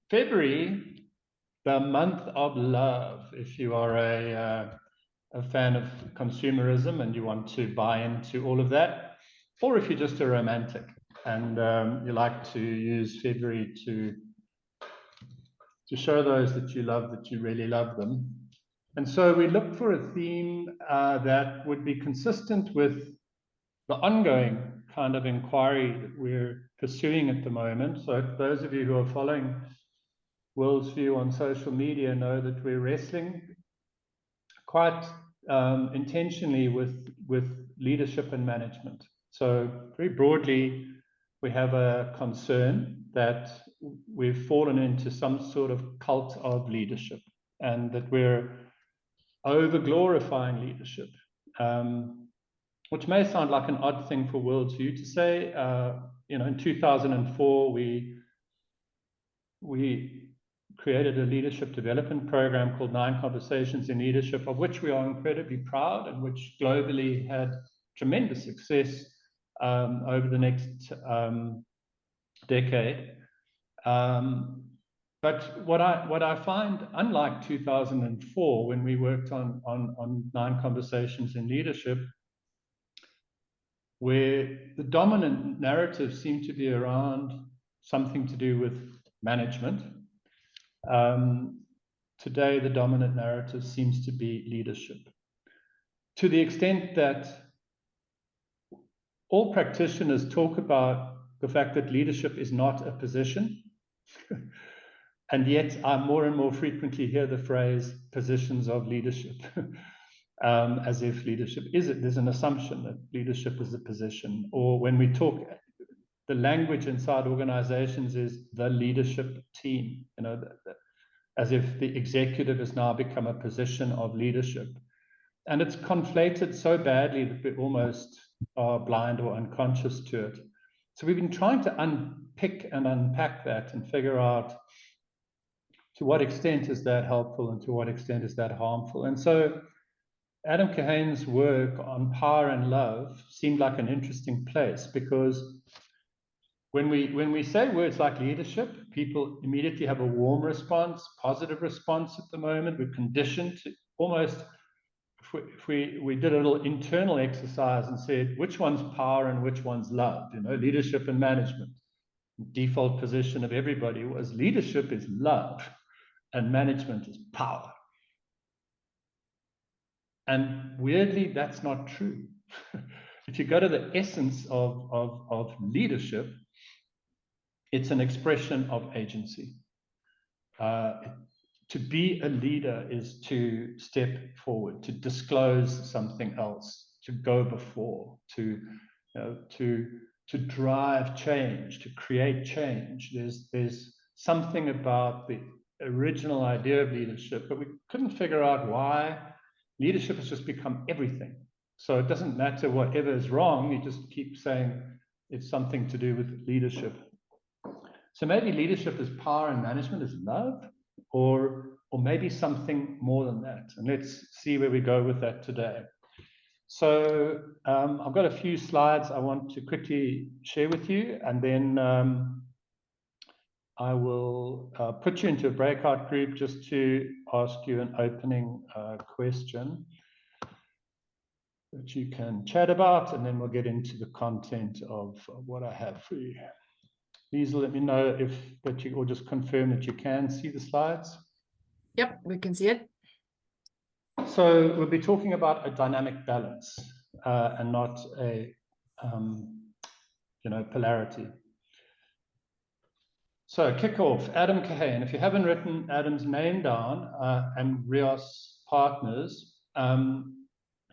February, the month of love. If you are a fan of consumerism and you want to buy into all of that, or if you're just a romantic and you like to use February to show those that you love that you really love them. And so we looked for a theme that would be consistent with the ongoing kind of inquiry that we're pursuing at the moment. So those of you who are following World's View on social media know that we're wrestling quite intentionally with leadership and management. So very broadly, we have a concern that we've fallen into some sort of cult of leadership and that we're over glorifying leadership, which may sound like an odd thing for World's View to say. In 2004, we created a leadership development program called 9 Conversations in Leadership, of which we are incredibly proud and which globally had tremendous success over the next decade. But what I find, unlike 2004, when we worked on 9 Conversations in Leadership, where the dominant narrative seemed to be around something to do with management, today the dominant narrative seems to be leadership. To the extent that all practitioners talk about the fact that leadership is not a position, and yet I more and more frequently hear the phrase positions of leadership, as if leadership is it. There's an assumption that leadership is a position. Or when we talk, the language inside organizations is the leadership team, as if the executive has now become a position of leadership. And it's conflated so badly that we almost are blind or unconscious to it. So we've been trying to unpick and unpack that and figure out to what extent is that helpful and to what extent is that harmful. And so Adam Kahane's work on power and love seemed like an interesting place, because when we say words like leadership, people immediately have a warm response, positive response at the moment. We're conditioned to almost, if we did a little internal exercise and said, which one's power and which one's love, leadership and management. Default position of everybody was leadership is love and management is power. And weirdly, that's not true. If you go to the essence of leadership, it's an expression of agency. To be a leader is to step forward, to disclose something else, to go before, to drive change, to create change. There's something about the original idea of leadership, but we couldn't figure out why leadership has just become everything. So it doesn't matter whatever is wrong, you just keep saying it's something to do with leadership. So maybe leadership is power and management is love, or maybe something more than that. And let's see where we go with that today. So I've got a few slides I want to quickly share with you, and then I will put you into a breakout group just to ask you an opening question that you can chat about, and then we'll get into the content of what I have for you. Please let me know or just confirm that you can see the slides. Yep, we can see it. So we'll be talking about a dynamic balance and not a polarity. So kick off, Adam Kahane. If you haven't written Adam's name down and Rios Partners,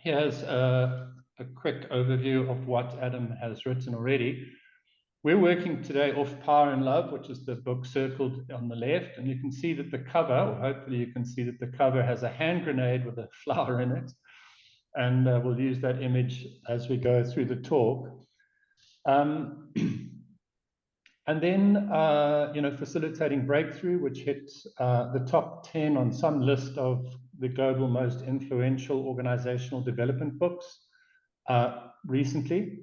here's a quick overview of what Adam has written already. We're working today off Power and Love, which is the book circled on the left. And you can see that the cover, or hopefully you can see that the cover has a hand grenade with a flower in it. And we'll use that image as we go through the talk. And then, facilitating breakthrough, which hit the top 10 on some list of the global most influential organizational development books recently.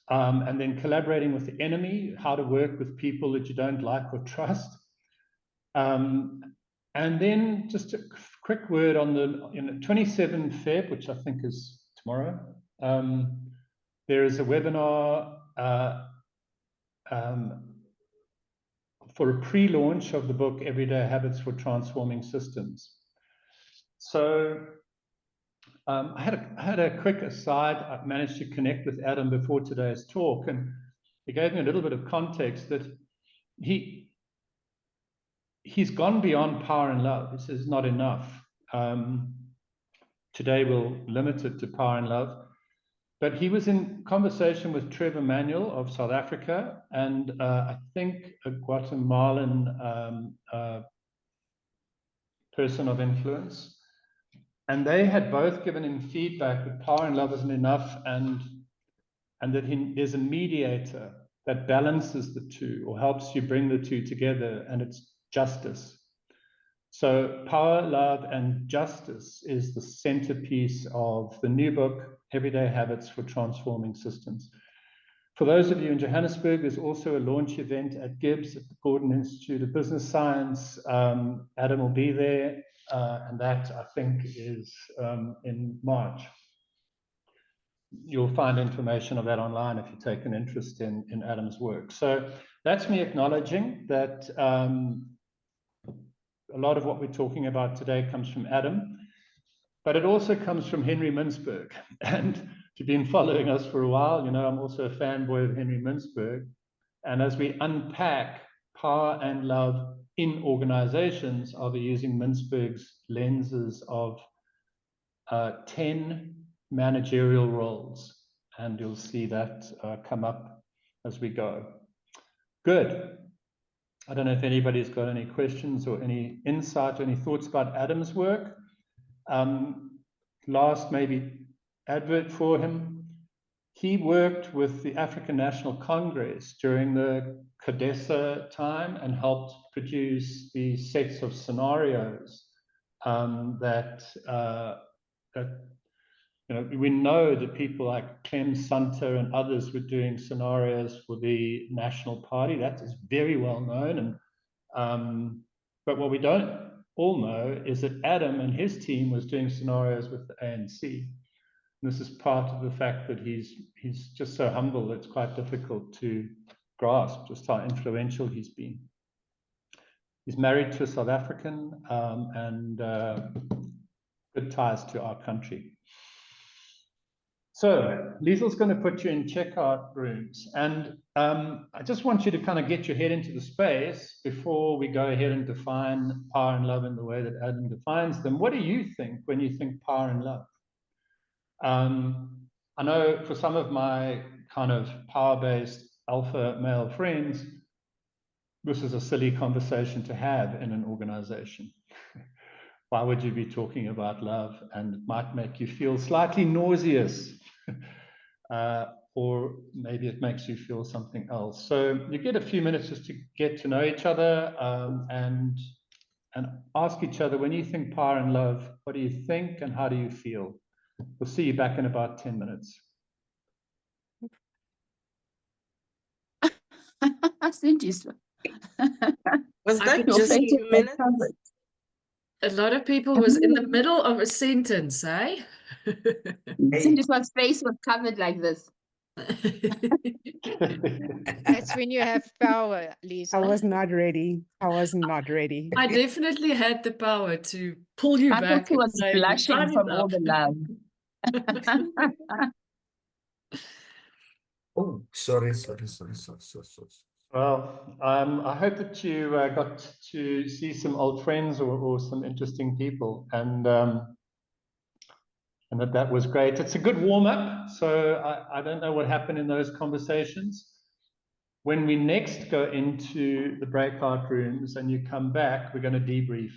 And then collaborating with the enemy, how to work with people that you don't like or trust. And then just a quick word on the 27 Feb, which I think is tomorrow. There is a webinar for a pre-launch of the book, Everyday Habits for Transforming Systems. So I had a quick aside. I managed to connect with Adam before today's talk, and he gave me a little bit of context that he's gone beyond power and love. He says not enough. Today we'll limit it to power and love. But he was in conversation with Trevor Manuel of South Africa and I think a Guatemalan person of influence. And they had both given him feedback that power and love isn't enough, and that there's a mediator that balances the two or helps you bring the two together, and it's justice. So power, love, and justice is the centerpiece of the new book, Everyday Habits for Transforming Systems. For those of you in Johannesburg, there's also a launch event at Gibbs at the Gordon Institute of Business Science. Adam will be there, and that, I think, is in March. You'll find information of that online if you take an interest in Adam's work. So that's me acknowledging that a lot of what we're talking about today comes from Adam, but it also comes from Henry Mintzberg. And if you've been following us for a while, you know I'm also a fanboy of Henry Mintzberg. And as we unpack power and love in organizations, I'll be using Mintzberg's lenses of 10 managerial roles. And you'll see that come up as we go. Good. I don't know if anybody's got any questions or any insight or any thoughts about Adam's work. Last maybe advert for him. He worked with the African National Congress during the CODESA time and helped produce these sets of scenarios that you know, we know that people like Clem Sunter and others were doing scenarios for the National Party. That is very well known. And but what we don't all know is that Adam and his team was doing scenarios with the ANC. And this is part of the fact that he's just so humble. It's quite difficult to grasp just how influential he's been. He's married to a South African and good ties to our country. So Liesel's going to put you in checkout rooms, and I just want you to kind of get your head into the space before we go ahead and define power and love in the way that Adam defines them. What do you think when you think power and love? I know for some of my kind of power-based alpha male friends, this is a silly conversation to have in an organization. Why would you be talking about love? And it might make you feel slightly nauseous. Or maybe it makes you feel something else. So you get a few minutes just to get to know each other and ask each other, when you think power and love, what do you think and how do you feel? We'll see you back in about 10 minutes. Was that just just a minute? A lot of people was in the middle of a sentence, eh? Cindy's face was covered like this. That's when you have power, Lisa. I was not ready. I was not ready. I definitely had the power to pull you I back. thought she was and say, blushing "Time from is all up." the love. Oh, sorry. Well, I hope that you got to see some old friends or some interesting people, and that was great. It's a good warm-up, so I don't know what happened in those conversations. When we next go into the breakout rooms and you come back, we're going to debrief,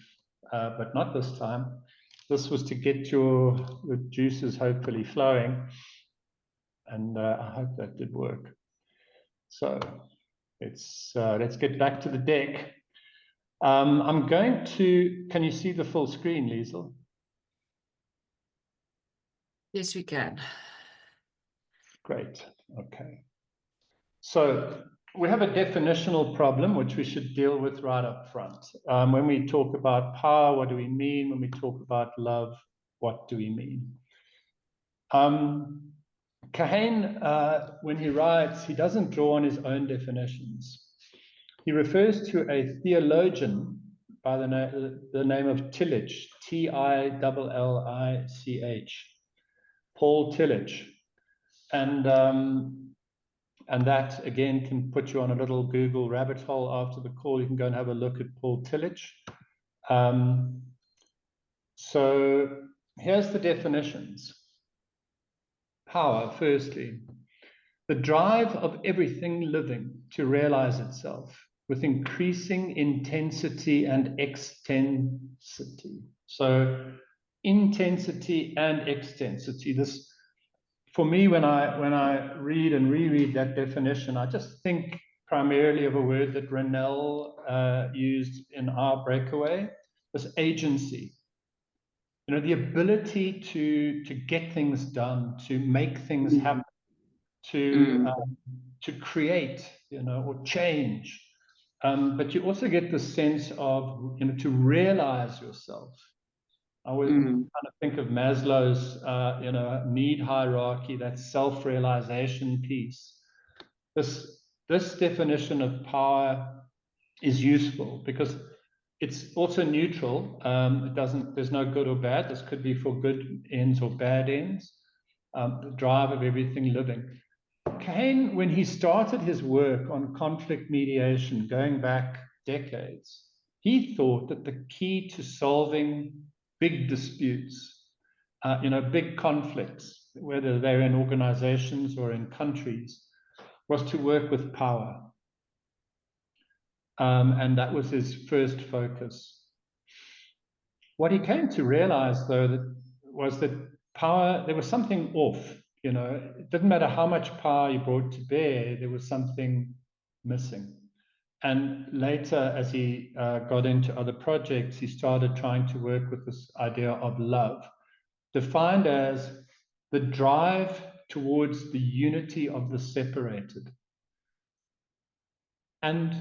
but not this time. This was to get your juices hopefully flowing, and I hope that did work. So let's get back to the deck. I'm going to, can you see the full screen, Liesel? Yes, we can. Great, okay. So we have a definitional problem which we should deal with right up front. When we talk about power, what do we mean? When we talk about love, what do we mean? Kahane, when he writes, he doesn't draw on his own definitions. He refers to a theologian by the name of Tillich, Tillich, Paul Tillich. And that, again, can put you on a little Google rabbit hole after the call. You can go and have a look at Paul Tillich. So here's the definitions. Power, firstly, the drive of everything living to realize itself with increasing intensity and extensity. So intensity and extensity. This, for me, when I read and reread that definition, I just think primarily of a word that Rennell used in Our Breakaway, this agency. You know, the ability to get things done, to make things happen, to create, you know, or change. But you also get the sense of, you know, to realize yourself. I always kind of think of Maslow's, you know, need hierarchy, that self-realization piece. This definition of power is useful because it's also neutral. It doesn't. There's no good or bad. This could be for good ends or bad ends. The drive of everything living. Kahane, when he started his work on conflict mediation, going back decades, he thought that the key to solving big disputes, you know, big conflicts, whether they're in organizations or in countries, was to work with power. And that was his first focus. What he came to realize, though, was that power, there was something off. You know, it didn't matter how much power he brought to bear, there was something missing. And later, as he got into other projects, he started trying to work with this idea of love, defined as the drive towards the unity of the separated. And,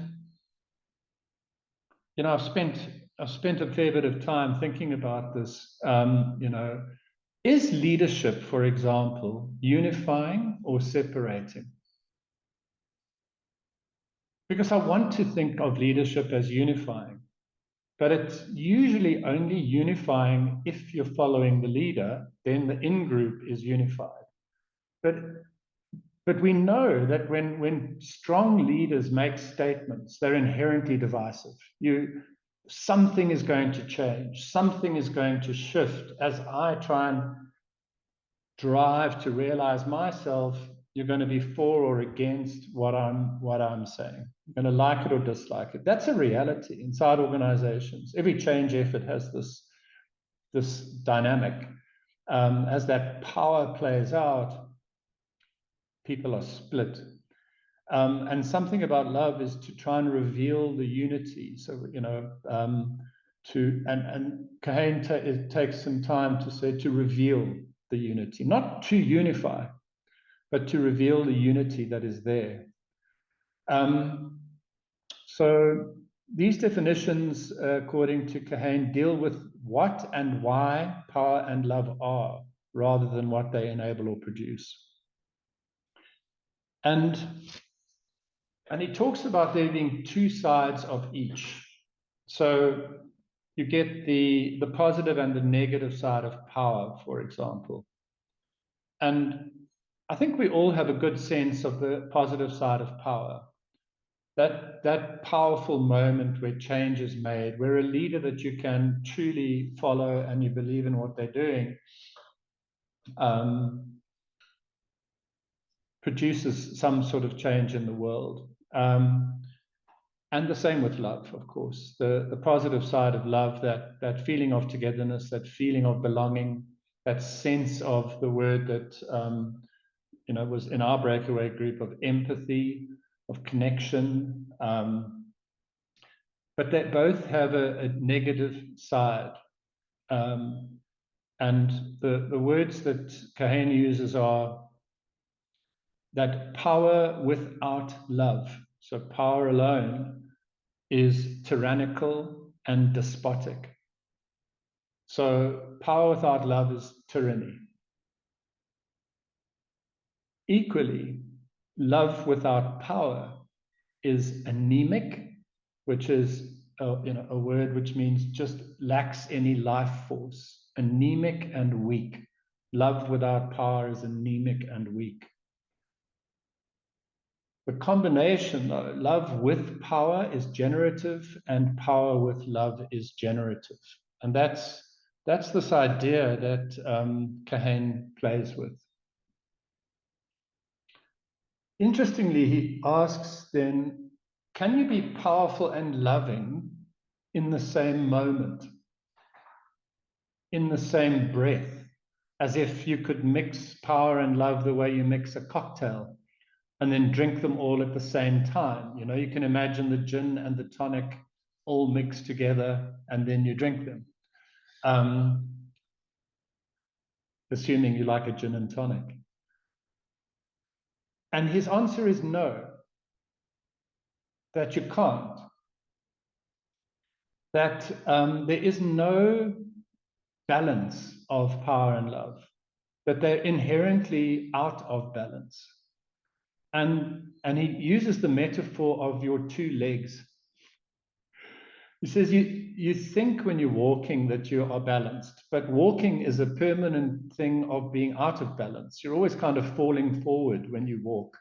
you know, I've spent a fair bit of time thinking about this. You know, is leadership, for example, unifying or separating? Because I want to think of leadership as unifying, but it's usually only unifying if you're following the leader, then the in-group is unified. But we know that when strong leaders make statements, they're inherently divisive. Something is going to change, something is going to shift. As I try and drive to realize myself, you're going to be for or against what I'm saying. You're going to like it or dislike it. That's a reality inside organizations. Every change effort has this dynamic. As that power plays out, people are split. And something about love is to try and reveal the unity. So, you know, and Kahane takes some time to say to reveal the unity, not to unify, but to reveal the unity that is there. So these definitions, according to Kahane, deal with what and why power and love are, rather than what they enable or produce. And he talks about there being two sides of each. So you get the positive and the negative side of power, for example. And I think we all have a good sense of the positive side of power. That powerful moment where change is made, where a leader that you can truly follow and you believe in what they're doing, produces some sort of change in the world. And the same with love, of course. The positive side of love, that feeling of togetherness, that feeling of belonging, that sense of the word that you know, was in Our Breakaway group, of empathy, of connection. But they both have a negative side. And the words that Kahane uses are that power without love. So power alone is tyrannical and despotic. So power without love is tyranny. Equally, love without power is anemic, which is a word which means just lacks any life force. Anemic and weak. Love without power is anemic and weak. The combination, though, love with power is generative, and power with love is generative. And that's this idea that Kahane plays with. Interestingly, he asks then, can you be powerful and loving in the same moment, in the same breath, as if you could mix power and love the way you mix a cocktail and then drink them all at the same time? You know, you can imagine the gin and the tonic all mixed together and then you drink them. Assuming you like a gin and tonic. And his answer is no, that you can't. That there is no balance of power and love, that they're inherently out of balance. And he uses the metaphor of your two legs. He says you think when you're walking that you are balanced, but walking is a permanent thing of being out of balance. You're always kind of falling forward when you walk,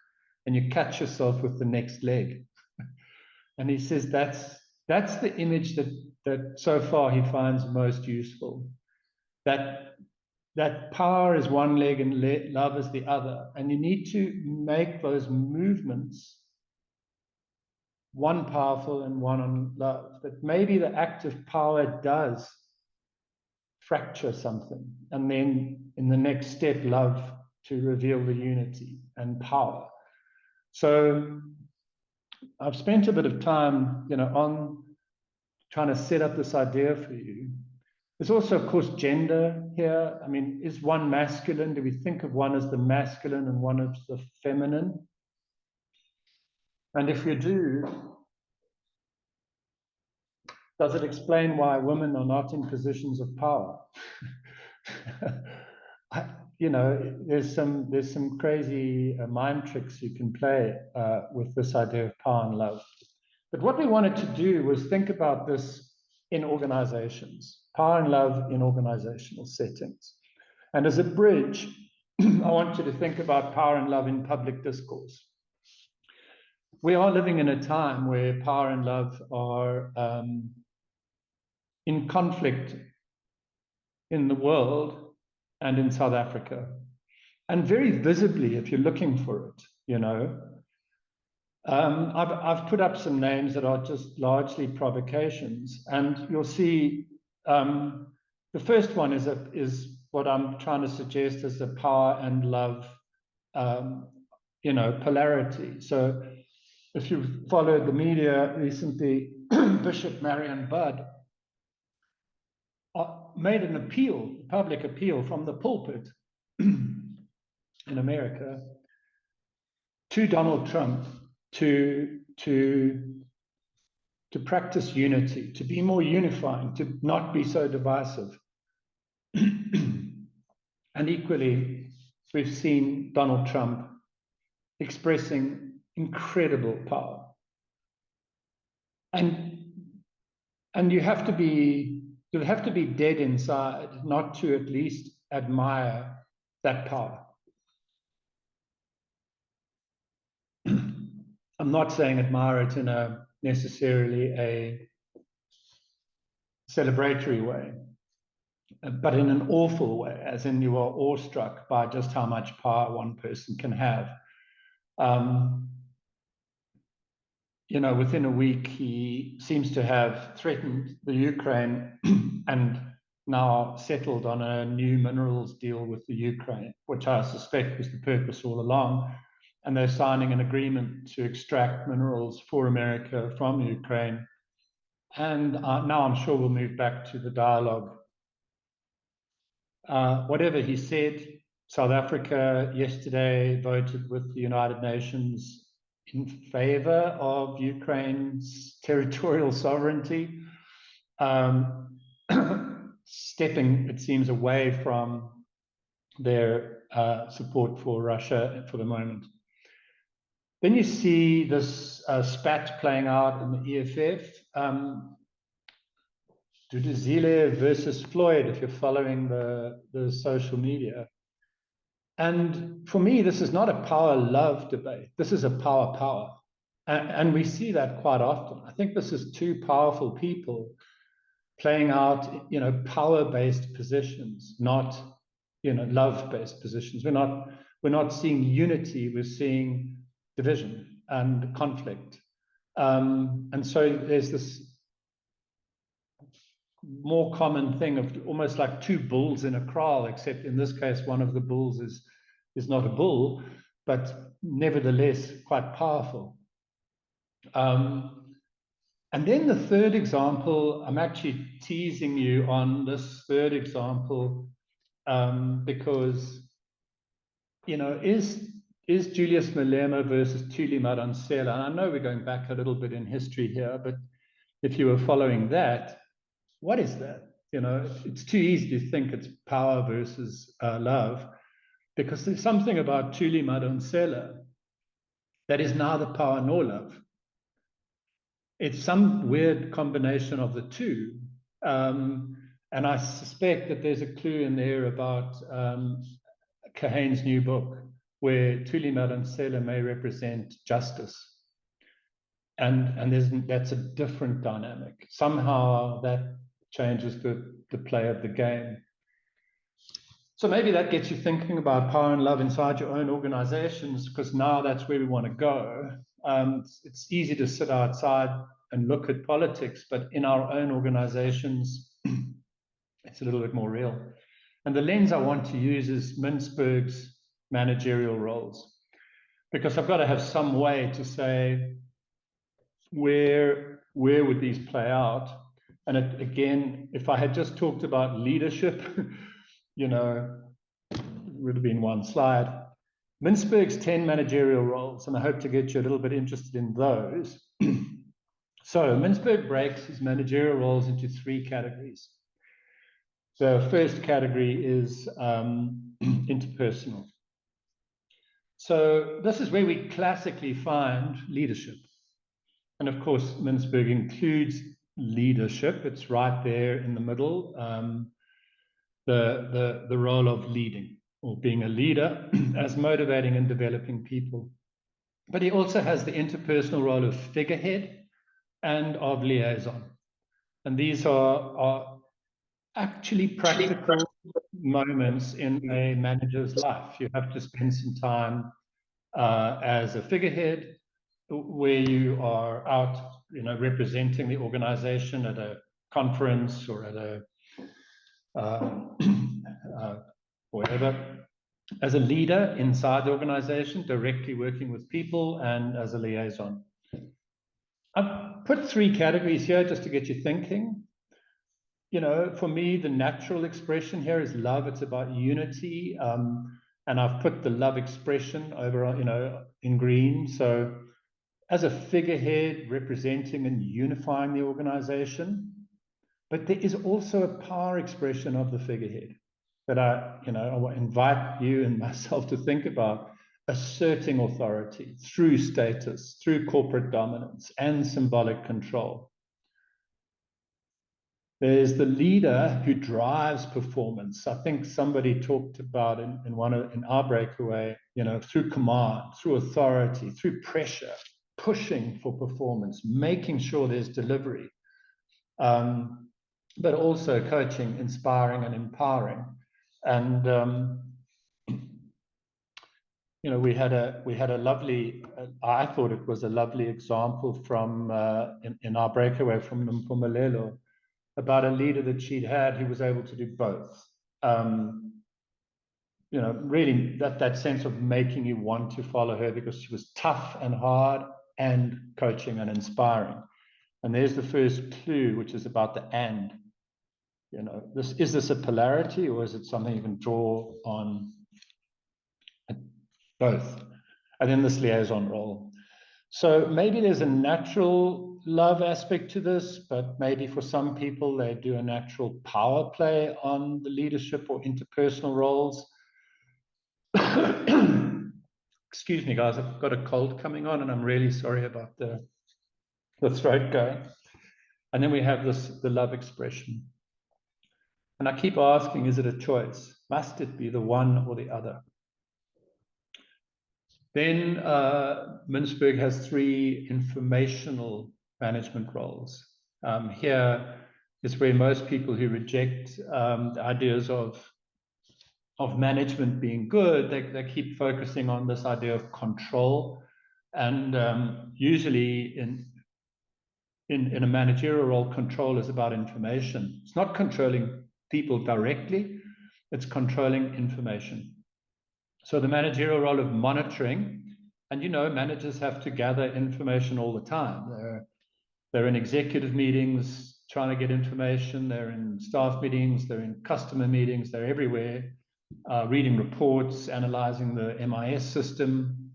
and you catch yourself with the next leg. And he says that's the image that so far he finds most useful. That power is one leg and love is the other, and you need to make those movements, one powerful and one on love. That maybe the act of power does fracture something, and then in the next step, love to reveal the unity and power. So I've spent a bit of time, on trying to set up this idea for you. There's also, of course, gender here. I mean, is one masculine? Do we think of one as the masculine and one as the feminine? And if you do, does it explain why women are not in positions of power? There's some crazy mind tricks you can play with this idea of power and love. But what we wanted to do was think about this in organizations, power and love in organizational settings. And as a bridge, I want you to think about power and love in public discourse. We are living in a time where power and love are in conflict in the world and in South Africa. And very visibly, if you're looking for it, I've put up some names that are just largely provocations, and you'll see the first one is what I'm trying to suggest as the power and love, polarity. So if you've followed the media recently, Bishop Marion Budd made an appeal, public appeal from the pulpit in America to Donald Trump to practice unity, to be more unifying, to not be so divisive. And equally, we've seen Donald Trump expressing incredible power. And you have to be dead inside not to at least admire that power. I'm not saying admire it in a necessarily a celebratory way, but in an awful way, as in you are awestruck by just how much power one person can have. Within a week, he seems to have threatened the Ukraine and now settled on a new minerals deal with the Ukraine, which I suspect was the purpose all along. And they're signing an agreement to extract minerals for America from Ukraine. And now I'm sure we'll move back to the dialogue. Whatever he said, South Africa yesterday voted with the United Nations in favor of Ukraine's territorial sovereignty, stepping, it seems, away from their support for Russia for the moment. Then you see this spat playing out in the EFF. Duduzile versus Floyd, if you're following the social media. And for me, this is not a power-love debate. This is a power-power. And we see that quite often. I think this is two powerful people playing out, power-based positions, not, love-based positions. We're not seeing unity. We're seeing division and conflict. And so there's this more common thing of almost like two bulls in a kraal, except in this case, one of the bulls is not a bull, but nevertheless quite powerful. And then the third example, I'm actually teasing you on this third example because, is Julius Malema versus Thuli Madonsela? And I know we're going back a little bit in history here, but if you were following that, what is that? It's too easy to think it's power versus love, because there's something about Thuli Madonsela that is neither power nor love. It's some weird combination of the two. And I suspect that there's a clue in there about Kahane's new book, where Thuli Madonsela may represent justice. And that's a different dynamic. Somehow that changes the play of the game. So maybe that gets you thinking about power and love inside your own organizations, because now that's where we want to go. It's easy to sit outside and look at politics, but in our own organizations, it's a little bit more real. And the lens I want to use is Mintzberg's managerial roles, because I've got to have some way to say, where would these play out? And again, if I had just talked about leadership, it would have been one slide. Mintzberg's 10 managerial roles, and I hope to get you a little bit interested in those. So Mintzberg breaks his managerial roles into 3 categories. The first category is interpersonal. So this is where we classically find leadership. And of course, Mintzberg includes leadership. It's right there in the middle, the role of leading or being a leader as motivating and developing people. But he also has the interpersonal role of figurehead and of liaison. And these are actually practical moments in a manager's life. You have to spend some time as a figurehead, where you are out, representing the organization at a conference or at a whatever, as a leader inside the organization, directly working with people, and as a liaison. I've put 3 categories here just to get you thinking. For me, the natural expression here is love. It's about unity. And I've put the love expression over, in green. So as a figurehead representing and unifying the organization, but there is also a power expression of the figurehead that I invite you and myself to think about, asserting authority through status, through corporate dominance and symbolic control. There's the leader who drives performance. I think somebody talked about in our breakaway, through command, through authority, through pressure, pushing for performance, making sure there's delivery, but also coaching, inspiring, and empowering. And we had a lovely, I thought it was a lovely example from in our breakaway from Mpumalelo, about a leader that she'd had who was able to do both. Really that sense of making you want to follow her, because she was tough and hard and coaching and inspiring. And there's the first clue, which is about the and. Is this a polarity, or is it something you can draw on both? And then this liaison role. So maybe there's a natural love aspect to this, but maybe for some people they do a natural power play on the leadership or interpersonal roles. Excuse me, guys, I've got a cold coming on and I'm really sorry about the throat going. And then we have the love expression. And I keep asking, is it a choice? Must it be the one or the other? Then Mintzberg has 3 informational management roles. Here is where most people who reject the ideas of management being good, they keep focusing on this idea of control. And usually in a managerial role, control is about information. It's not controlling people directly, it's controlling information. So the managerial role of monitoring, and managers have to gather information all the time. They're in executive meetings trying to get information, they're in staff meetings, they're in customer meetings, they're everywhere, reading reports, analyzing the MIS system.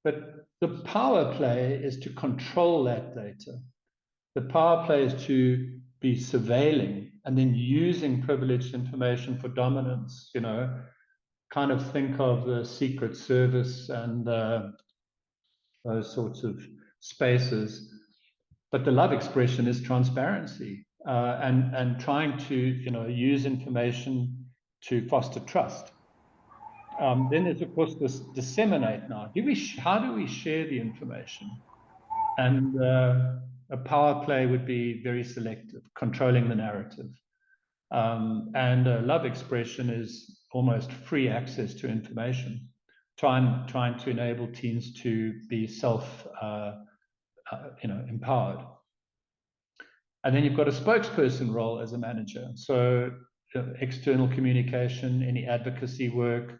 But the power play is to control that data. The power play is to be surveilling and then using privileged information for dominance, kind of think of the Secret Service and those sorts of spaces. But the love expression is transparency and trying to use information to foster trust. Then there's of course this disseminate now. How do we share the information? And a power play would be very selective, controlling the narrative. And love expression is almost free access to information, trying to enable teams to be empowered. And then you've got a spokesperson role as a manager. So external communication, any advocacy work.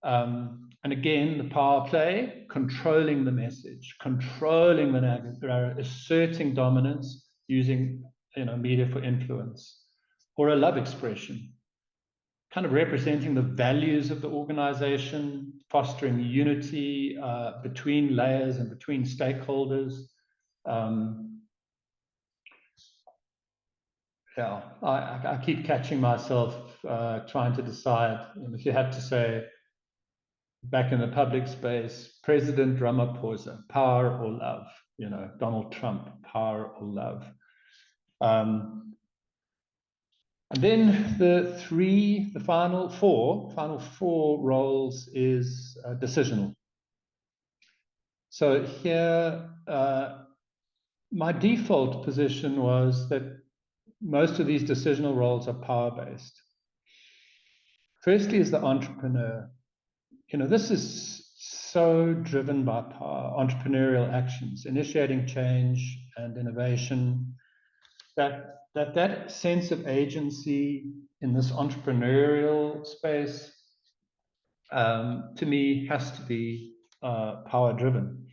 And again, the power play, controlling the message, controlling the narrative, asserting dominance, using media for influence. Or a love expression, kind of representing the values of the organization, fostering unity between layers and between stakeholders. I keep catching myself trying to decide, if you had to say, back in the public space, President Ramaphosa, power or love? Donald Trump, power or love? And then the final four roles is decisional. So here, my default position was that most of these decisional roles are power-based. Firstly is the entrepreneur. This is so driven by power, entrepreneurial actions, initiating change and innovation, that sense of agency in this entrepreneurial space, to me, has to be power-driven.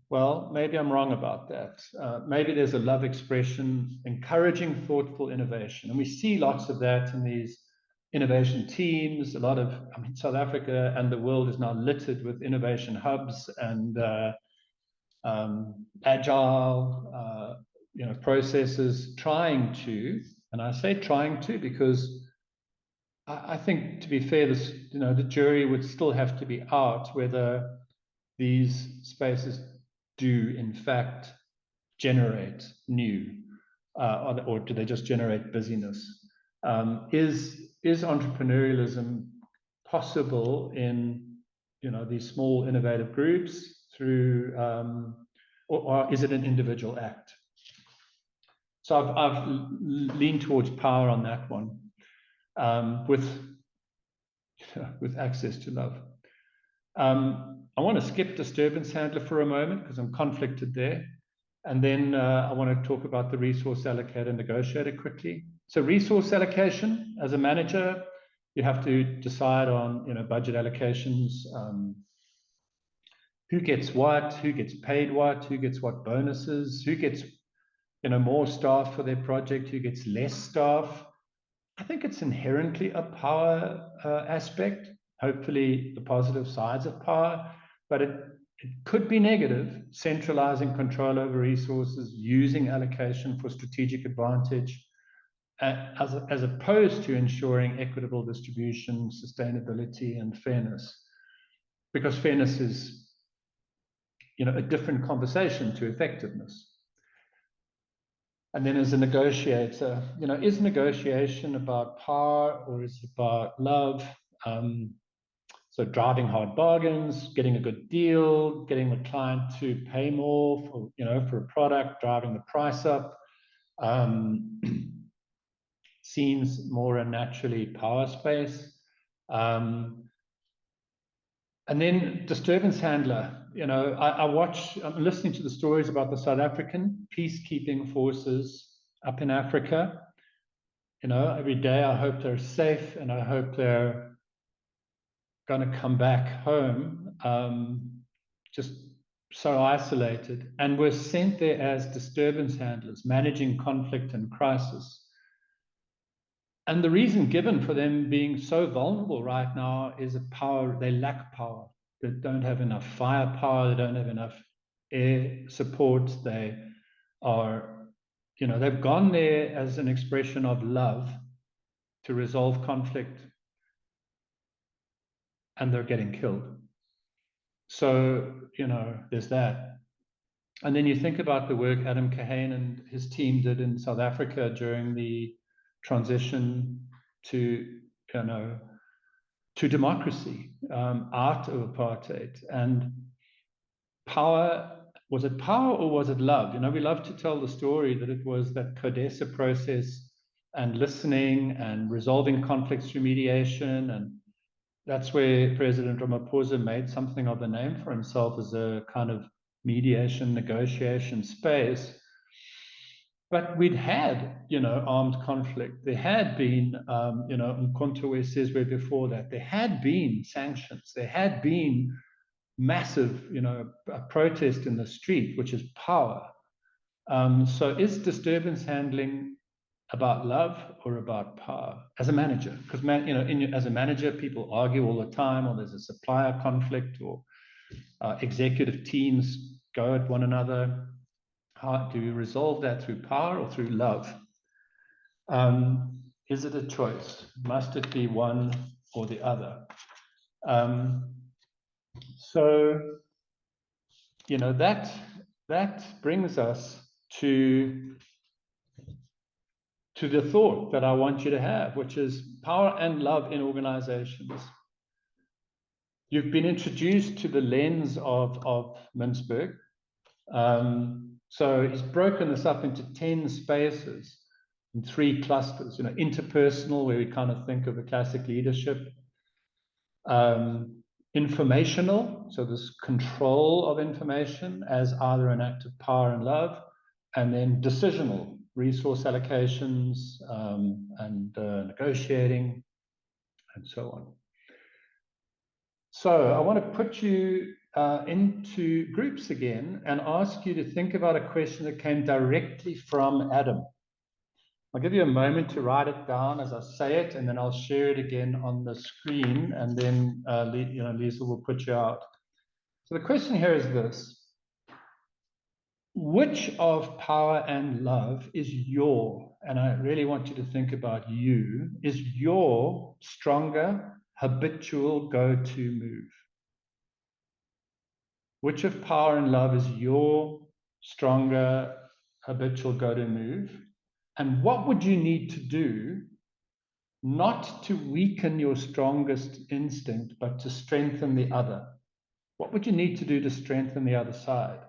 Well, maybe I'm wrong about that. Maybe there's a love expression encouraging thoughtful innovation. And we see lots of that in these innovation teams. South Africa and the world is now littered with innovation hubs and agile processes trying to, and I say trying to because I think, to be fair, the jury would still have to be out whether these spaces do in fact generate new, or do they just generate busyness? Is entrepreneurialism possible in these small innovative groups through, or is it an individual act? So I've leaned towards power on that one, with access to love. I want to skip disturbance handler for a moment because I'm conflicted there. And then I want to talk about the resource allocator and negotiator quickly. So resource allocation, as a manager, you have to decide on budget allocations, who gets what, who gets paid what, who gets what bonuses, who gets more staff for their project, who gets less staff. I think it's inherently a power aspect, hopefully the positive sides of power, but it it could be negative, centralizing control over resources, using allocation for strategic advantage, as opposed to ensuring equitable distribution, sustainability, and fairness. Because fairness is, a different conversation to effectiveness. And then as a negotiator, is negotiation about power or is it about love? So driving hard bargains, getting a good deal, getting the client to pay more for, for a product, driving the price up, seems more a naturally power space. And then disturbance handler. I'm listening to the stories about the South African peacekeeping forces up in Africa. Every day I hope they're safe and I hope they're going to come back home, just so isolated. And we're sent there as disturbance handlers, managing conflict and crisis. And the reason given for them being so vulnerable right now is they lack power. They don't have enough firepower. They don't have enough air support. They are, they've gone there as an expression of love to resolve conflict, and they're getting killed. So, there's that. And then you think about the work Adam Kahane and his team did in South Africa during the transition to democracy, out of apartheid. And power, was it power or was it love? We love to tell the story that it was that CODESA process and listening and resolving conflicts through mediation. And that's where President Ramaphosa made something of a name for himself as a kind of mediation, negotiation space. But we'd had, armed conflict. There had been, Mkhonto says where before that, there had been sanctions. There had been massive, a protest in the street, which is power. So is disturbance handling about love or about power as a manager? Because, as a manager, people argue all the time, or there's a supplier conflict, or executive teams go at one another. How do we resolve that, through power or through love? Is it a choice? Must it be one or the other? So, that brings us to the thought that I want you to have, which is power and love in organizations. You've been introduced to the lens of Mintzberg. So he's broken this up into 10 spaces in 3 clusters, interpersonal, where we kind of think of the classic leadership, informational, so this control of information as either an act of power and love, and then decisional, resource allocations, and negotiating, and so on. So I want to put you into groups again and ask you to think about a question that came directly from Adam. I'll give you a moment to write it down as I say it, and then I'll share it again on the screen, and then Lisa will put you out. So the question here is this: which of power and love is and I really want you to think about is your stronger habitual go-to move? Which of power and love is your stronger habitual go-to move? And what would you need to do not to weaken your strongest instinct, but to strengthen the other? What would you need to do to strengthen the other side?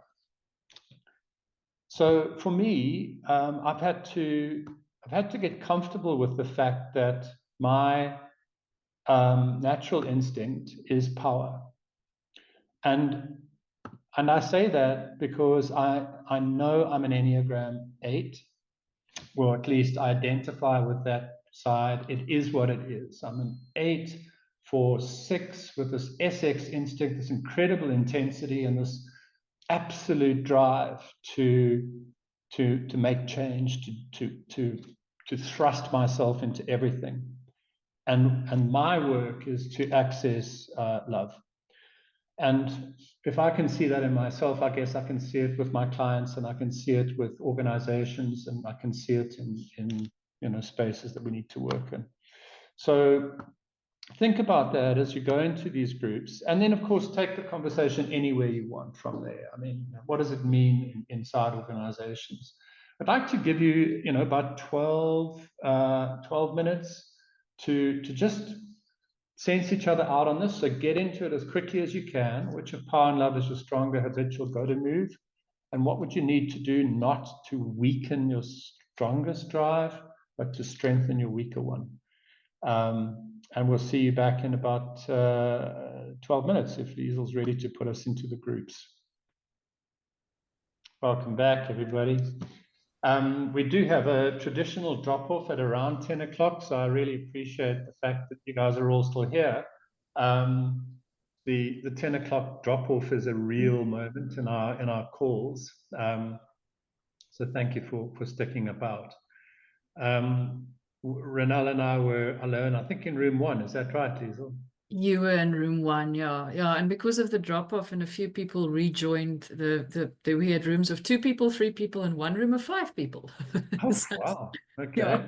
So for me, I've had to get comfortable with the fact that my natural instinct is power. And I say that because I know I'm an Enneagram 8, or at least I identify with that side. It is what it is. I'm an 8 for 6 with this SX instinct, this incredible intensity, and this absolute drive to make change, to thrust myself into everything. And my work is to access love. And if I can see that in myself, I guess I can see it with my clients, and I can see it with organizations, and I can see it in spaces that we need to work in. So think about that as you go into these groups, and then of course take the conversation anywhere you want from there. I mean, what does it mean inside organizations? I'd like to give you, about 12 minutes to just sense each other out on this. So get into it as quickly as you can. Which of power and love is your stronger habitual go-to move? And what would you need to do not to weaken your strongest drive, but to strengthen your weaker one? And we'll see you back in about 12 minutes if Liesel's ready to put us into the groups. Welcome back, everybody. We do have a traditional drop-off at around 10 o'clock, so I really appreciate the fact that you guys are all still here. The 10 o'clock drop-off is a real moment in our calls. So thank you for sticking about. Renelle and I were alone, I think, in room 1. Is that right, Liesel? You were in room 1, yeah. And because of the drop-off and a few people rejoined, we had rooms of 2 people, 3 people, and 1 room of 5 people. Oh, So, wow. Okay. yeah.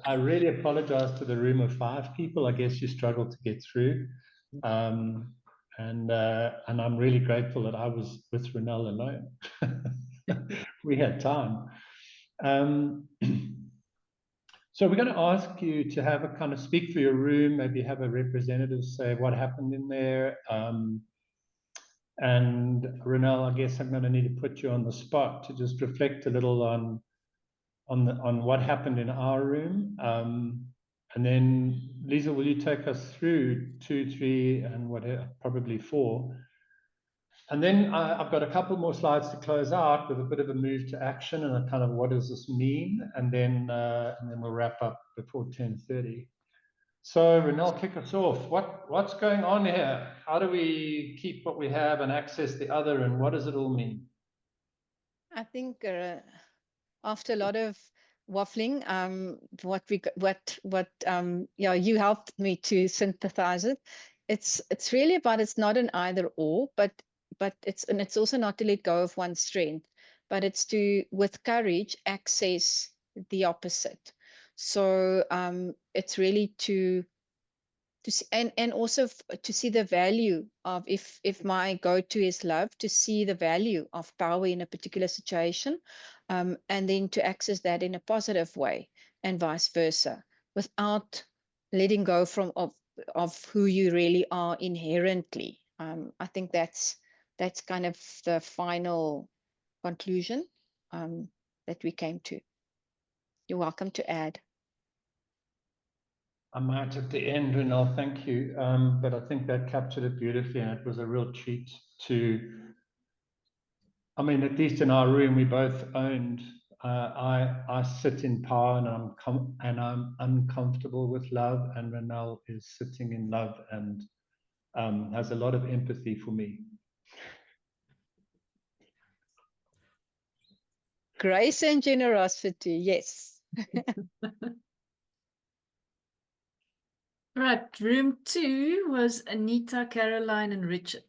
I really apologize to the room of 5 people. I guess you struggled to get through. And I'm really grateful that I was with Renelle alone. We had time. So we're going to ask you to have a kind of speak for your room, maybe have a representative say what happened in there. And Renelle, I guess I'm going to need to put you on the spot to just reflect a little on what happened in our room. And then Liesel, will you take us through 2, 3, and whatever, probably 4. And then I've got a couple more slides to close out with a bit of a move to action and a kind of what does this mean, and then we'll wrap up before 10:30. So Renelle, kick us off. What's going on here? How do we keep what we have and access the other, and what does it all mean? I think after a lot of waffling, you helped me to synthesize it. It's really about, it's not an either or, but it's also not to let go of one's strength, but it's to, with courage, access the opposite. So it's really to see, and also to see the value of, if my go-to is love, to see the value of power in a particular situation, and then to access that in a positive way, and vice versa, without letting go of who you really are inherently. I think that's kind of the final conclusion that we came to. You're welcome to add. I might at the end, Renelle, thank you. But I think that captured it beautifully, and it was a real treat to, I mean, at least in our room, we both owned, I sit in power and I'm uncomfortable with love, and Renelle is sitting in love and has a lot of empathy for me. Grace and generosity, yes. Right, room 2 was Anita, Caroline, and Richard.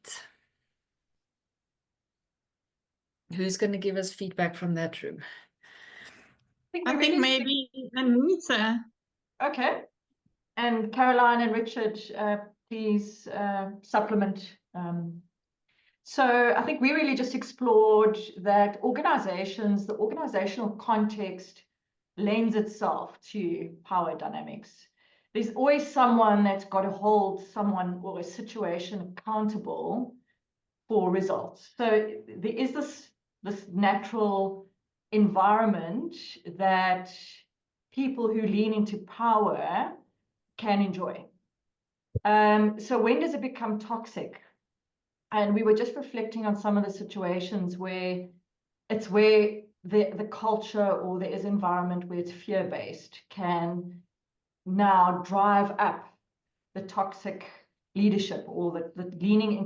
Who's going to give us feedback from that room? I think maybe Anita. Okay. And Caroline and Richard, please supplement. So I think we really just explored that organizations, the organizational context lends itself to power dynamics. There's always someone that's got to hold someone or a situation accountable for results. So there is this natural environment that people who lean into power can enjoy. So when does it become toxic? And we were just reflecting on some of the situations where it's where the culture or there is environment where it's fear-based can now drive up the toxic leadership, or the leaning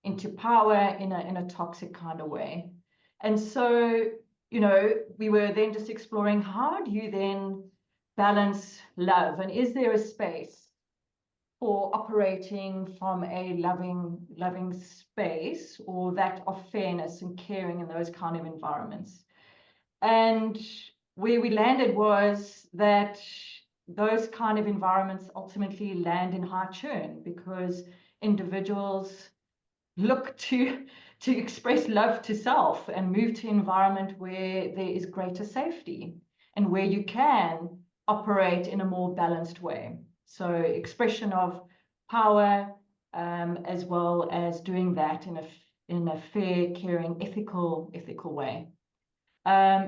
into power in a toxic kind of way. And so, we were then just exploring, how do you then balance love? And is there a space for operating from a loving space, or that of fairness and caring in those kind of environments. And where we landed was that those kind of environments ultimately land in high churn, because individuals look to express love to self and move to an environment where there is greater safety and where you can operate in a more balanced way. So expression of power, as well as doing that in a fair, caring, ethical way.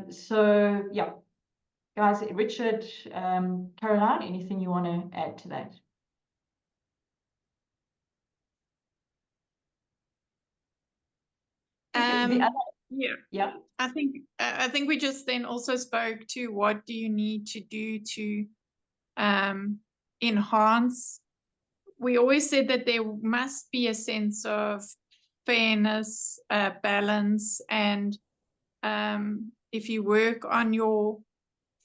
So yeah, guys, Richard, Caroline, anything you want to add to that? Yeah. I think we just then also spoke to what do you need to do to enhance. We always said that there must be a sense of fairness, balance, and if you work on your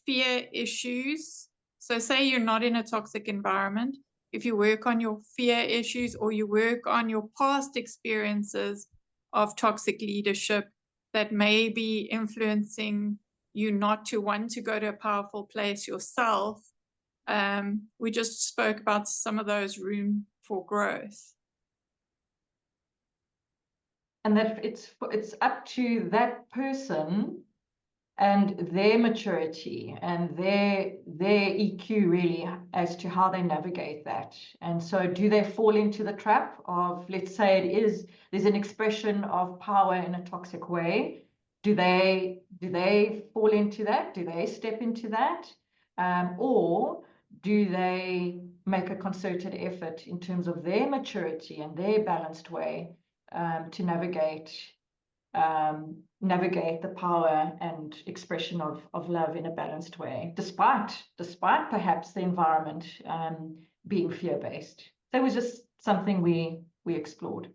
fear issues, so say you're not in a toxic environment, if you work on your fear issues or you work on your past experiences of toxic leadership that may be influencing you not to want to go to a powerful place yourself, we just spoke about some of those room for growth. And that it's up to that person and their maturity and their EQ really as to how they navigate that. And so do they fall into the trap of, let's say there's an expression of power in a toxic way. Do they fall into that? Do they step into that? Or do they make a concerted effort in terms of their maturity and their balanced way to navigate the power and expression of love in a balanced way, despite perhaps the environment being fear-based. That was just something we explored.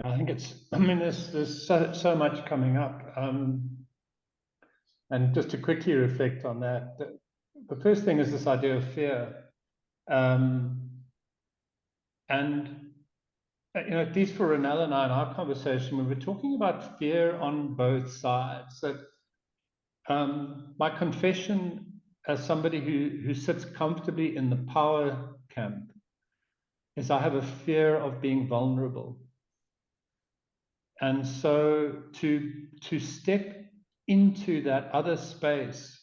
I think there's so much coming up. And just to quickly reflect on that, the first thing is this idea of fear. And at least for Ronelle and I in our conversation, we were talking about fear on both sides. That my confession as somebody who sits comfortably in the power camp is I have a fear of being vulnerable. And so to step into that other space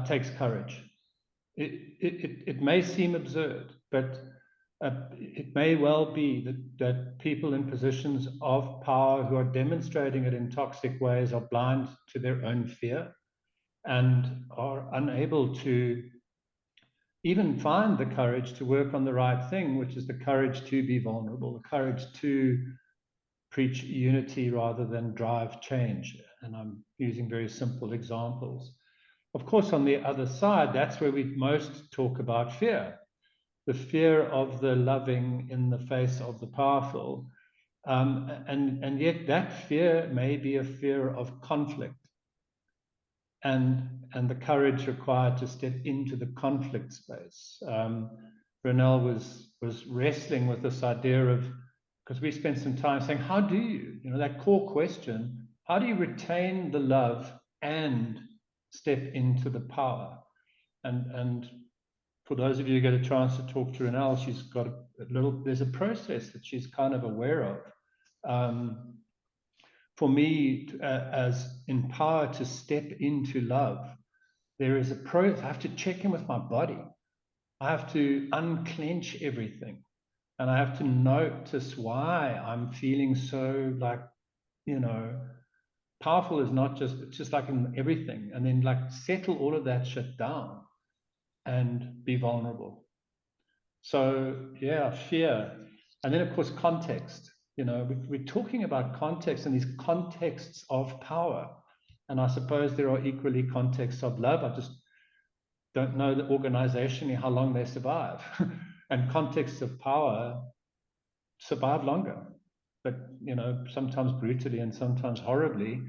takes courage. It may seem absurd, but it may well be that people in positions of power who are demonstrating it in toxic ways are blind to their own fear and are unable to even find the courage to work on the right thing, which is the courage to be vulnerable, the courage to preach unity rather than drive change. And I'm using very simple examples. Of course, on the other side, that's where we most talk about fear. The fear of the loving in the face of the powerful. And yet that fear may be a fear of conflict and the courage required to step into the conflict space. Ronelle was wrestling with this idea of, because we spent some time saying, how do you, that core question, how do you retain the love and step into the power? And for those of you who get a chance to talk to Ronelle, she's got there's a process that she's kind of aware of. For me, as in power to step into love, there is a process. I have to check in with my body. I have to unclench everything. And I have to notice why I'm feeling so powerful is not just, it's just like in everything. And then settle all of that shit down and be vulnerable. So yeah, fear. And then of course, context. We're talking about context and these contexts of power. And I suppose there are equally contexts of love. I just don't know organizationally how long they survive. And contexts of power survive longer, but sometimes brutally and sometimes horribly.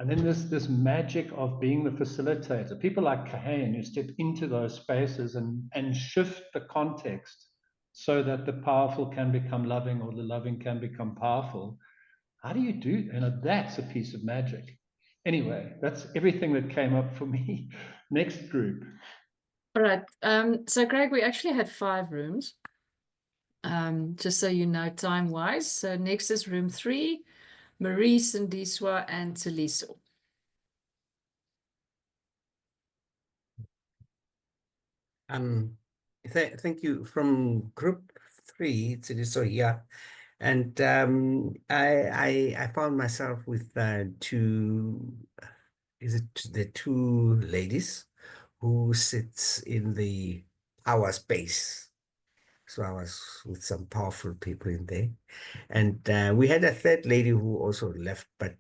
And then this magic of being the facilitator. People like Kahane who step into those spaces and shift the context so that the powerful can become loving or the loving can become powerful. How do you do? You know, that's a piece of magic. Anyway, that's everything that came up for me. Next group. All right. So Greg, we actually had 5 rooms. Just so you know, time-wise. So next is room 3, Marie, Sindiswa, and Taliso. Thank you. From group 3, so yeah, and I found myself with two. Is it the 2 ladies who sits in the power space? So I was with some powerful people in there, and we had a 3rd lady who also left, but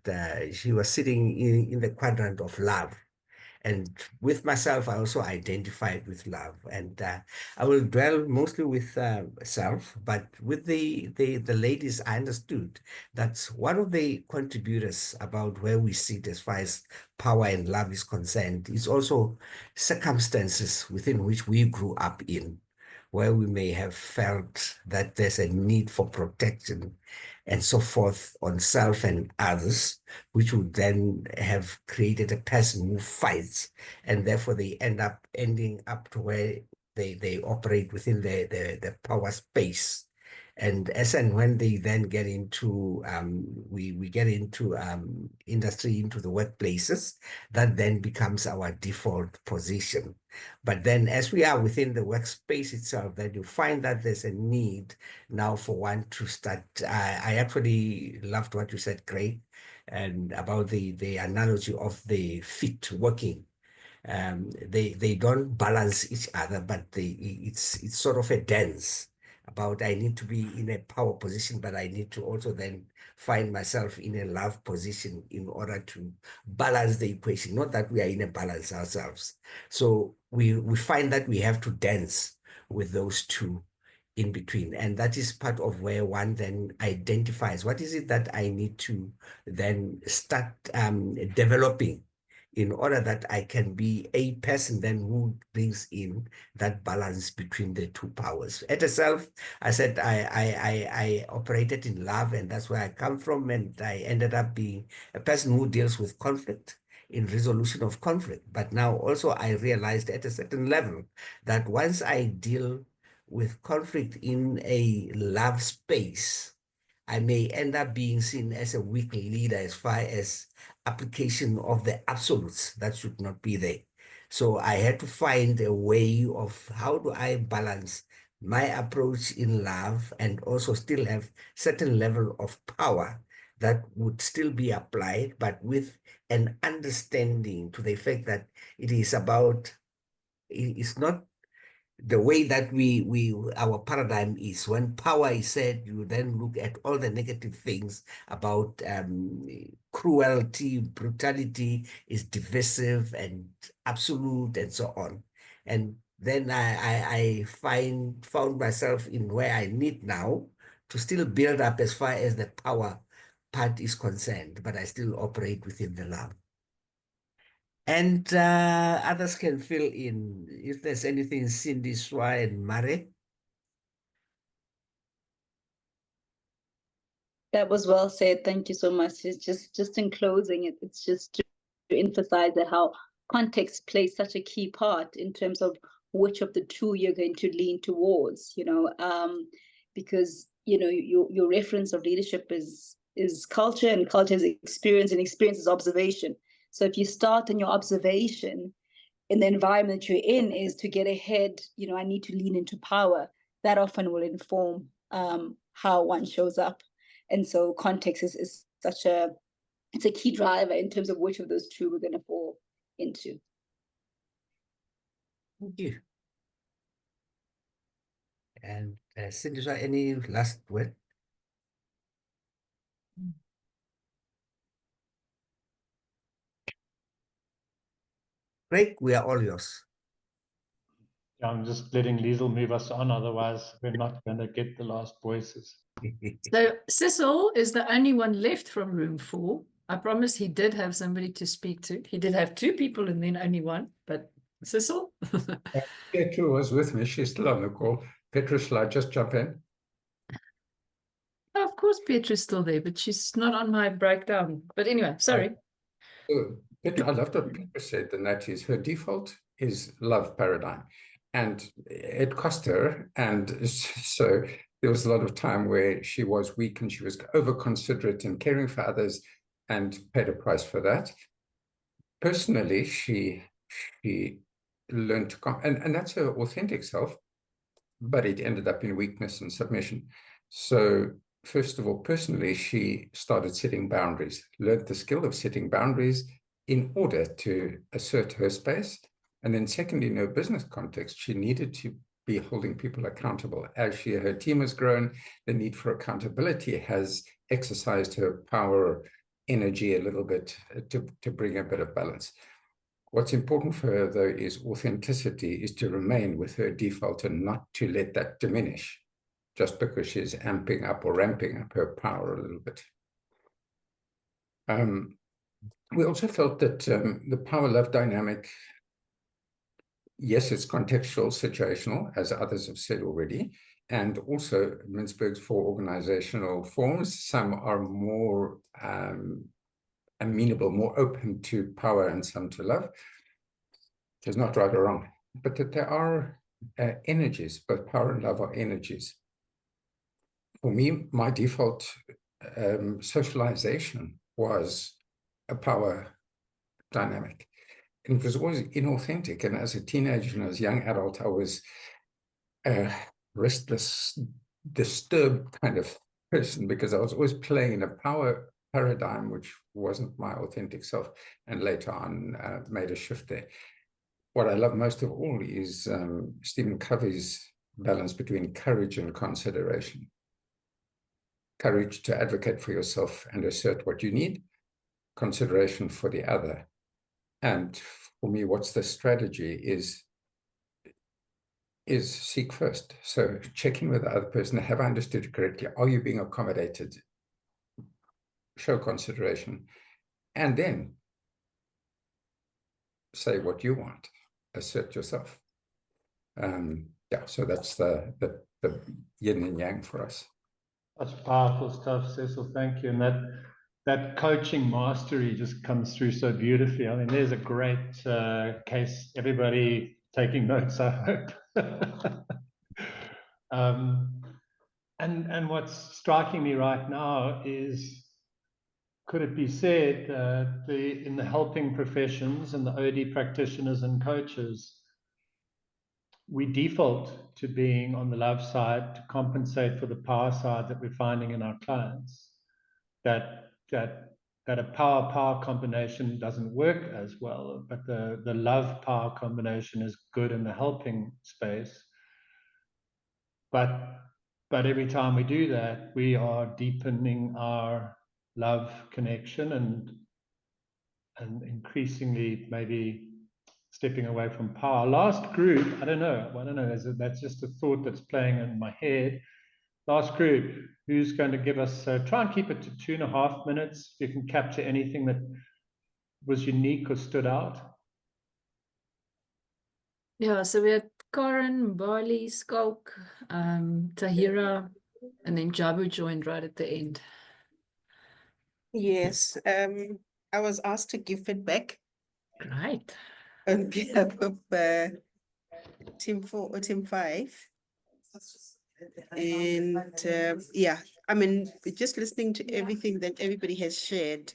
she was sitting in the quadrant of love. And with myself, I also identified with love, and I will dwell mostly with self, but with the ladies, I understood that's one of the contributors about where we sit as far as power and love is concerned. It's also circumstances within which we grew up in, where we may have felt that there's a need for protection and so forth on self and others, which would then have created a person who fights, and therefore they ending up to where they operate within the power space. And as and when they then get into we get into industry, into the workplaces, that then becomes our default position. But then as we are within the workspace itself, then you find that there's a need now for one to start. I actually loved what you said, Craig, and about the analogy of the feet working. They don't balance each other, but it's sort of a dance about I need to be in a power position, but I need to also then find myself in a love position in order to balance the equation. Not that we are in a balance ourselves. So we find that we have to dance with those 2 in between. And that is part of where one then identifies what is it that I need to then start developing in order that I can be a person then who brings in that balance between the 2 powers. At a self, I said I operated in love, and that's where I come from, and I ended up being a person who deals with conflict, in resolution of conflict. But now also I realized at a certain level that once I deal with conflict in a love space, I may end up being seen as a weak leader as far as application of the absolutes that should not be there. So I had to find a way of how do I balance my approach in love and also still have certain level of power that would still be applied, but with an understanding to the effect that it is about, it's not the way that our paradigm is. When power is said, you then look at all the negative things about cruelty, brutality is divisive and absolute and so on. And then I found myself in where I need now to still build up as far as the power part is concerned, but I still operate within the love. And others can fill in if there's anything, Cindy, Swa, and Mare. That was well said. Thank you so much. It's just in closing, it's just to emphasize that how context plays such a key part in terms of which of the 2 you're going to lean towards, because, your reference of leadership is culture, and culture is experience, and experience is observation. So if you start in your observation in the environment you're in is to get ahead, I need to lean into power, that often will inform how one shows up. And so context is it's a key driver in terms of which of those 2 we're going to fall into. Thank you. And Cindy, any last word? Craig, we are all yours. I'm just letting Liesel move us on, otherwise we're not going to get the last voices. So Cecil is the only one left from room 4. I promise he did have somebody to speak to. He did have 2 people and then only 1, but Cecil? Petra was with me. She's still on the call. Petra, shall I just jump in? Of course, Petra's still there, but she's not on my breakdown. But anyway, sorry. Petra, I loved what Petra said, and that is her default is love paradigm. And it cost her. And so there was a lot of time where she was weak and she was over-considerate and caring for others and paid a price for that. Personally, she learned to come, and that's her authentic self, but it ended up in weakness and submission. So first of all, personally, she started setting boundaries, learned the skill of setting boundaries in order to assert her space. And then secondly, in her business context, she needed to be holding people accountable. As her team has grown, the need for accountability has exercised her power, energy a little bit to bring a bit of balance. What's important for her, though, is authenticity, is to remain with her default and not to let that diminish just because she's amping up or ramping up her power a little bit. We also felt that the power-love dynamic, yes, it's contextual, situational, as others have said already, and also Mintzberg's 4 organizational forms. Some are more amenable, more open to power, and some to love. There's not right or wrong, but that there are energies, both power and love are energies. For me, my default socialization was a power dynamic. And it was always inauthentic. And as a teenager and as a young adult, I was a restless, disturbed kind of person because I was always playing in a power paradigm, which wasn't my authentic self. And later on, made a shift there. What I love most of all is Stephen Covey's balance between courage and consideration. Courage to advocate for yourself and assert what you need, consideration for the other. And for me, what's the strategy is seek first. So checking with the other person, have I understood it correctly? Are you being accommodated? Show consideration. And then say what you want, assert yourself. Yeah, so that's the yin and yang for us. That's powerful stuff, Cecil. Thank you. And that coaching mastery just comes through so beautifully. I mean, there's a great case. Everybody taking notes, I hope. And what's striking me right now is, could it be said, in the helping professions and the OD practitioners and coaches, we default to being on the love side to compensate for the power side that we're finding in our clients. That a power combination doesn't work as well, but the love power combination is good in the helping space. But every time we do that, we are deepening our love connection and increasingly maybe stepping away from power. Last group, I don't know. That's just a thought that's playing in my head. Last group, who's going to give us, try and keep it to 2.5 minutes. If you can capture anything that was unique or stood out. Yeah, so we had Karen, Bali, Skulk, Tahira, and then Jabu joined right at the end. Yes, I was asked to give feedback Great. on behalf of Team 4 or Team 5. And yeah, I mean, just listening to everything that everybody has shared,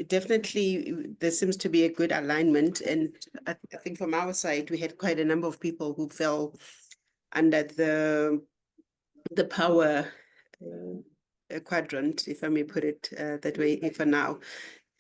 definitely there seems to be a good alignment. And I think from our side, we had quite a number of people who fell under the power quadrant, if I may put it that way for now.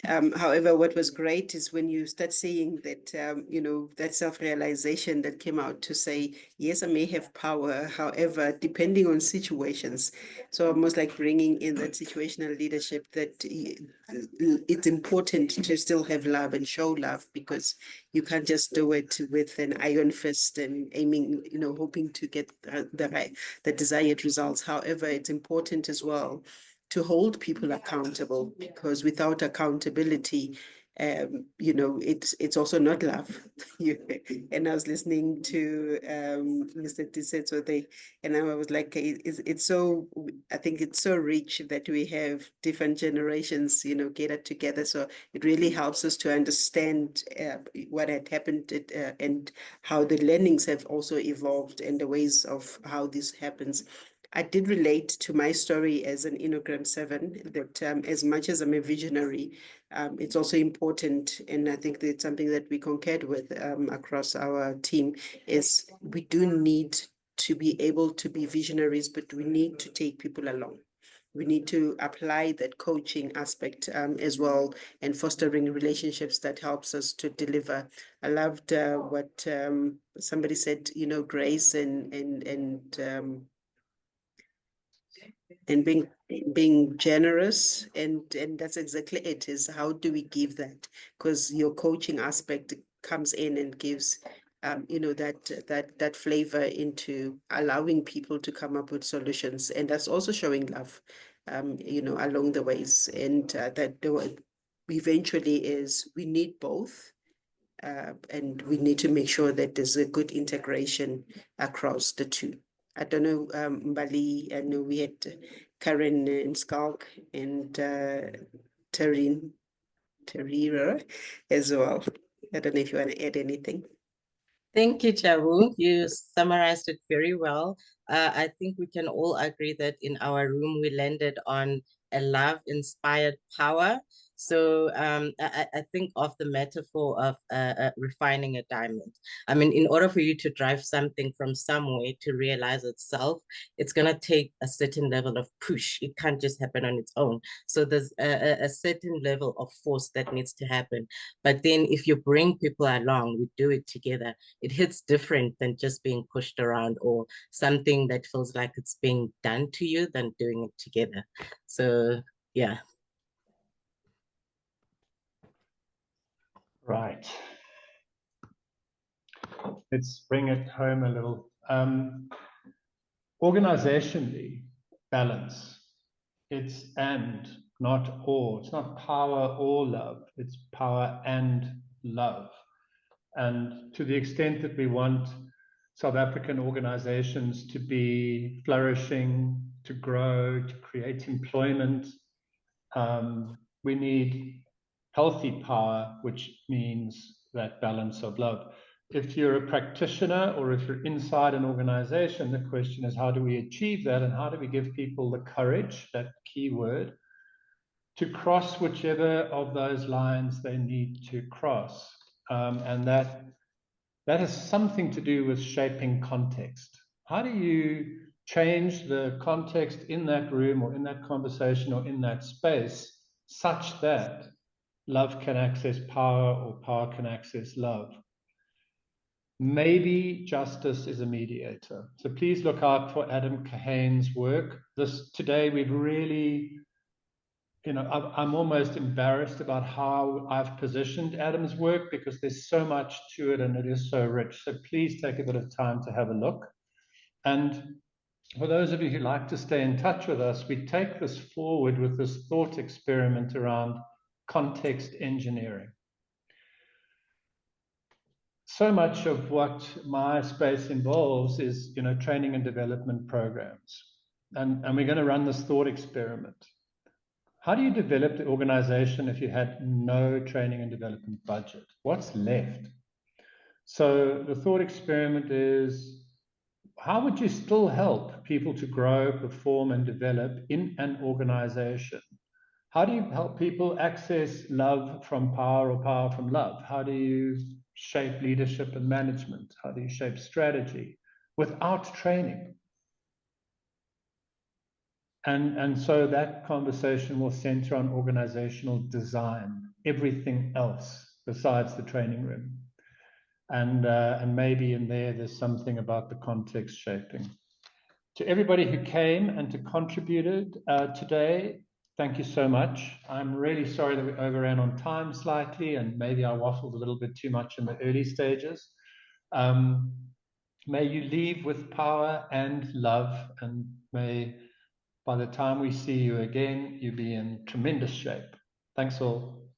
However, what was great is when you start seeing that, you know, that self-realization that came out to say, yes, I may have power, however, depending on situations. So almost like bringing in that situational leadership, that it's important to still have love and show love, because you can't just do it with an iron fist and aiming, you know, hoping to get the desired results. However, it's important as well to hold people accountable, because without accountability, you know, it's also not love. And I was listening to Mr. Tisetso, and I was like, it's so, I think it's so rich that we have different generations, you know, gathered together. So it really helps us to understand what had happened and how the learnings have also evolved and the ways of how this happens. I did relate to my story as an Enneagram 7, that as much as I'm a visionary, it's also important, and I think that's something that we concurred with across our team, is we do need to be able to be visionaries, but we need to take people along. We need to apply that coaching aspect as well, and fostering relationships that helps us to deliver. I loved what somebody said, you know, grace and being generous, and that's exactly it, is how do we give that? Because your coaching aspect comes in and gives you know, that flavor into allowing people to come up with solutions, and that's also showing love you know, along the ways. And that eventually is, we need both, and we need to make sure that there's a good integration across the two. I don't know, Mbali, I know we had Karen and Skalk and Tarina as well. I don't know if you want to add anything. Thank you, Jabu. You summarized it very well. I think we can all agree that in our room, we landed on a love-inspired power. So I think of the metaphor of refining a diamond. I mean, in order for you to drive something from somewhere to realize itself, it's going to take a certain level of push. It can't just happen on its own. So there's a certain level of force that needs to happen. But then if you bring people along, we do it together, it hits different than just being pushed around or something that feels like it's being done to you than doing it together. So, yeah. Right. Let's bring it home a little. Organizationally, balance. It's and, not or. It's not power or love. It's power and love. And to the extent that we want South African organizations to be flourishing, to grow, to create employment, we need healthy power, which means that balance of love. If you're a practitioner or if you're inside an organization, the question is, how do we achieve that? And how do we give people the courage, that key word, to cross whichever of those lines they need to cross? And that has something to do with shaping context. How do you change the context in that room or in that conversation or in that space such that love can access power or power can access love? Maybe justice is a mediator. So please look out for Adam Kahane's work. Today we've really, you know, I'm almost embarrassed about how I've positioned Adam's work, because there's so much to it and it is so rich. So please take a bit of time to have a look. And for those of you who like to stay in touch with us, we take this forward with this thought experiment around context engineering. So much of what my space involves is, you know, training and development programs. And we're going to run this thought experiment. How do you develop the organization if you had no training and development budget? What's left? So the thought experiment is, how would you still help people to grow, perform, and develop in an organization? How do you help people access love from power or power from love? How do you shape leadership and management? How do you shape strategy without training? And so that conversation will center on organizational design, everything else besides the training room. And maybe in there's something about the context shaping. To everybody who came and to contributed today, thank you so much. I'm really sorry that we overran on time slightly, and maybe I waffled a little bit too much in the early stages. May you leave with power and love, and may By the time we see you again, you'll be in tremendous shape. Thanks all.